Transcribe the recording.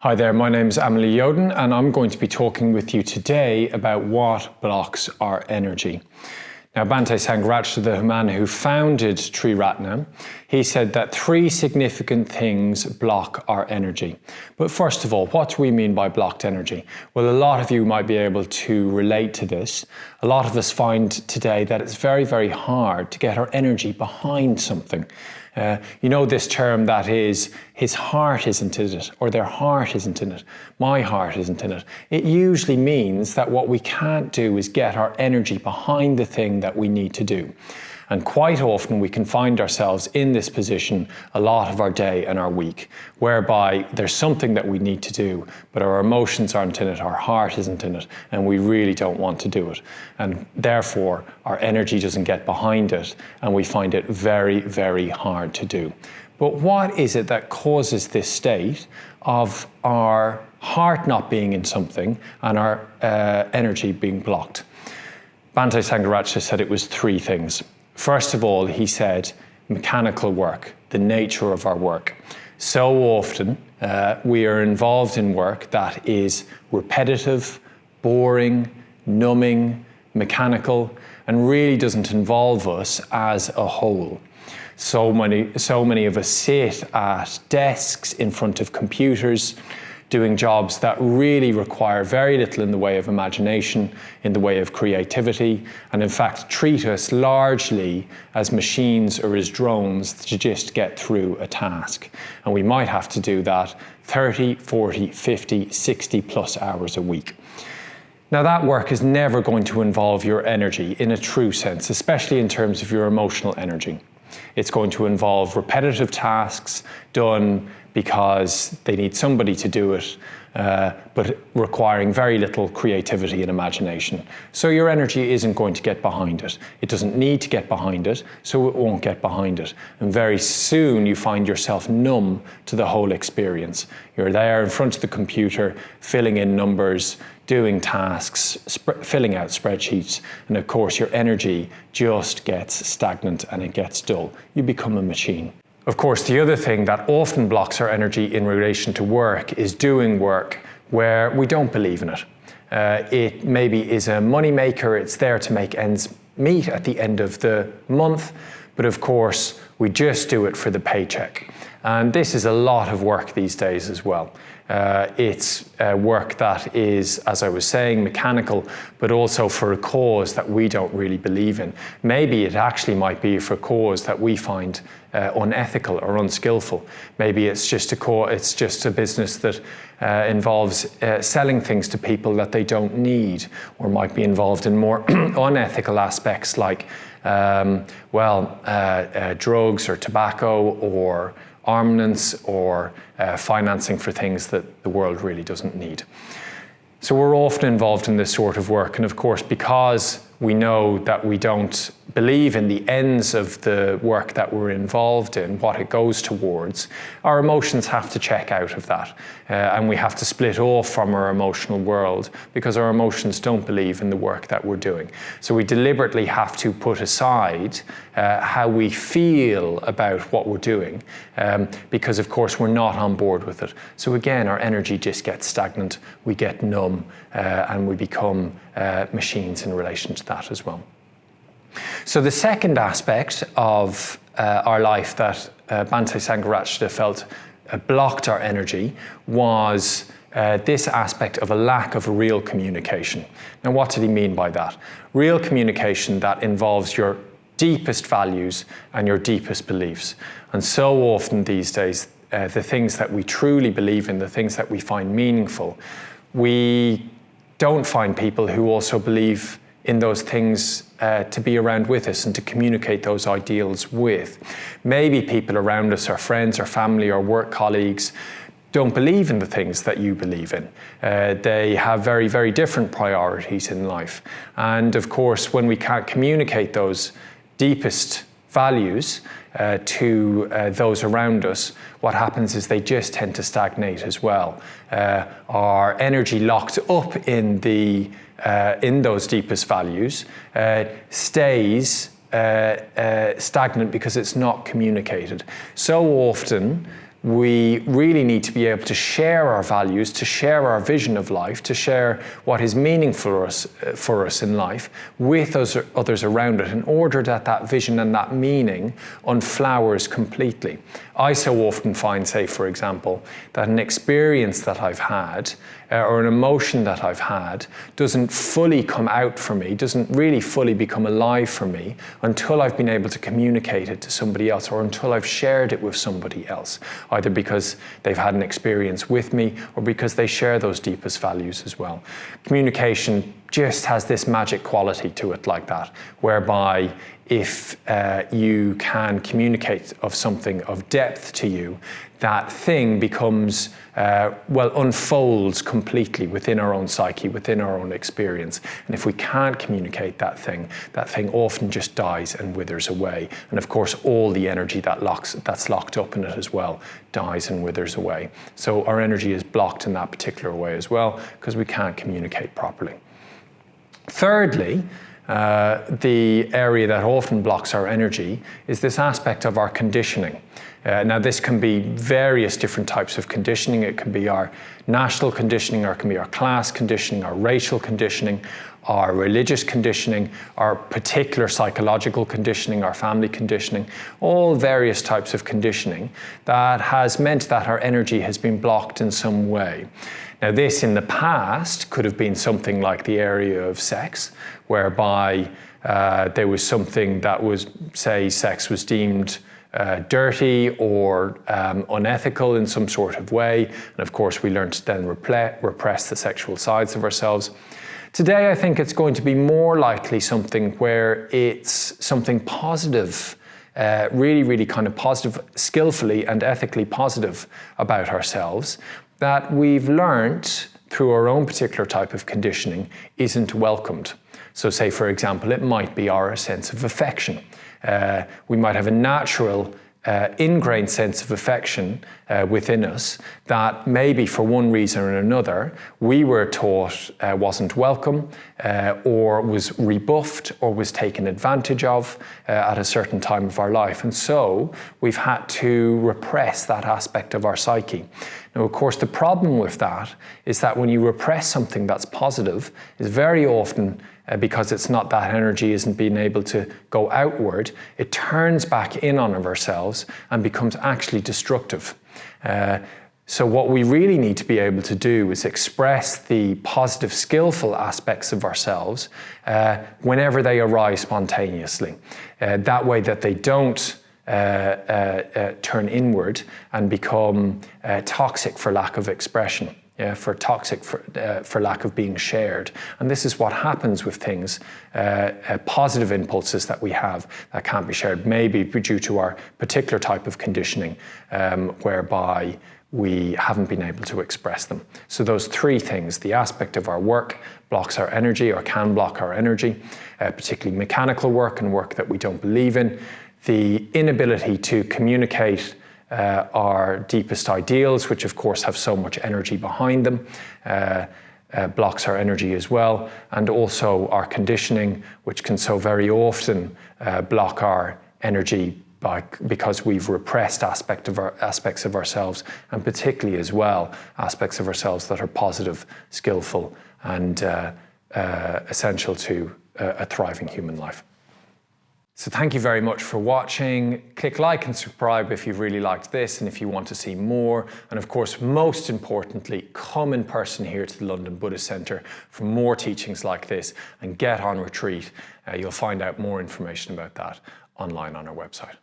Hi there, my name is Emily Yoden and I'm going to be talking with you today about what blocks our energy. Now, Bhante Sangharakshita, the man who founded Triratna, he said that 3 significant things block our energy. But first of all, what do we mean by blocked energy? Well, a lot of you might be able to relate to this. A lot of us find today that it's very, very hard to get our energy behind something. You know this term that is, his heart isn't in it, or their heart isn't in it, my heart isn't in it. It usually means that what we can't do is get our energy behind the thing that we need to do. And quite often we can find ourselves in this position a lot of our day and our week, whereby there's something that we need to do, but our emotions aren't in it, our heart isn't in it, and we really don't want to do it. And therefore, our energy doesn't get behind it, and we find it very, very hard to do. But what is it that causes this state of our heart not being in something and our energy being blocked? Bhante Sangharakshita said it was 3 things. First of all, he said, mechanical work, the nature of our work. So often we are involved in work that is repetitive, boring, numbing, mechanical, and really doesn't involve us as a whole. So many of us sit at desks in front of computers, doing jobs that really require very little in the way of imagination, in the way of creativity, and in fact treat us largely as machines or as drones to just get through a task. And we might have to do that 30, 40, 50, 60 plus hours a week. Now that work is never going to involve your energy in a true sense, especially in terms of your emotional energy. It's going to involve repetitive tasks done because they need somebody to do it, but requiring very little creativity and imagination. So your energy isn't going to get behind it. It doesn't need to get behind it, so it won't get behind it. And very soon you find yourself numb to the whole experience. You're there in front of the computer, filling in numbers, doing tasks, filling out spreadsheets, and of course your energy just gets stagnant and it gets dull. You become a machine. Of course, the other thing that often blocks our energy in relation to work is doing work where we don't believe in it. It maybe is a money maker, it's there to make ends meet at the end of the month, but of course we just do it for the paycheck. And this is a lot of work these days as well. It's work that is, as I was saying, mechanical, but also for a cause that we don't really believe in. Maybe it actually might be for a cause that we find unethical or unskillful. Maybe it's just a business that involves selling things to people that they don't need, or might be involved in more unethical aspects like drugs or tobacco or armaments or financing for things that the world really doesn't need. So we're often involved in this sort of work, and of course because we know that we don't believe in the ends of the work that we're involved in, what it goes towards, our emotions have to check out of that. And we have to split off from our emotional world because our emotions don't believe in the work that we're doing. So we deliberately have to put aside how we feel about what we're doing because of course we're not on board with it. So again, our energy just gets stagnant, we get numb, and we become machines in relation to that as well. So the second aspect of our life that Bhante Sangharakshita felt blocked our energy was this aspect of a lack of real communication. Now, what did he mean by that? Real communication that involves your deepest values and your deepest beliefs. And so often these days, the things that we truly believe in, the things that we find meaningful, we don't find people who also believe in those things to be around with us and to communicate those ideals with. Maybe people around us, our friends, our family, our work colleagues, don't believe in the things that you believe in. They have very, very different priorities in life. And of course, when we can't communicate those deepest values to those around us, what happens is they just tend to stagnate as well. Our energy locked up in those deepest values stays stagnant because it's not communicated. So often we really need to be able to share our values, to share our vision of life, to share what is meaningful for us in life with others around it, in order that that vision and that meaning unflowers completely. I so often find, say, for example, that an experience that I've had or an emotion that I've had doesn't fully come out for me, doesn't really fully become alive for me until I've been able to communicate it to somebody else, or until I've shared it with somebody else, either because they've had an experience with me or because they share those deepest values as well. Communication just has this magic quality to it like that, whereby if you can communicate of something of depth to you, that thing becomes, unfolds completely within our own psyche, within our own experience. And if we can't communicate that thing often just dies and withers away. And of course, all the energy that's locked up in it as well dies and withers away. So our energy is blocked in that particular way as well, because we can't communicate properly. Thirdly, the area that often blocks our energy is this aspect of our conditioning. Now, this can be various different types of conditioning. It can be our national conditioning, or it can be our class conditioning, our racial conditioning, our religious conditioning, our particular psychological conditioning, our family conditioning, all various types of conditioning that has meant that our energy has been blocked in some way. Now, this in the past could have been something like the area of sex, whereby there was something that was, say, sex was deemed dirty or unethical in some sort of way. And of course, we learned to then repress the sexual sides of ourselves. Today, I think it's going to be more likely something where it's something positive, really, really kind of positive, skillfully and ethically positive about ourselves, that we've learned through our own particular type of conditioning isn't welcomed. So say, for example, it might be our sense of affection. We might have a natural ingrained sense of affection within us that maybe for one reason or another we were taught wasn't welcome, or was rebuffed, or was taken advantage of at a certain time of our life. And so we've had to repress that aspect of our psyche. Now, of course, the problem with that is that when you repress something that's positive, is very often because it's not, that energy isn't being able to go outward, it turns back in on ourselves and becomes actually destructive. So what we really need to be able to do is express the positive, skillful aspects of ourselves whenever they arise spontaneously. That way that they don't turn inward and become toxic for lack of expression. For lack of being shared. And this is what happens with things, positive impulses that we have that can't be shared, maybe due to our particular type of conditioning, whereby we haven't been able to express them. So those three things: the aspect of our work blocks our energy, or can block our energy, particularly mechanical work and work that we don't believe in; the inability to communicate our deepest ideals, which of course have so much energy behind them, blocks our energy as well; and also our conditioning, which can so very often block our energy because we've repressed aspects of ourselves, and particularly as well aspects of ourselves that are positive, skillful, and essential to a thriving human life. So thank you very much for watching. Click like and subscribe if you've really liked this and if you want to see more. And of course, most importantly, come in person here to the London Buddhist Centre for more teachings like this, and get on retreat. You'll find out more information about that online on our website.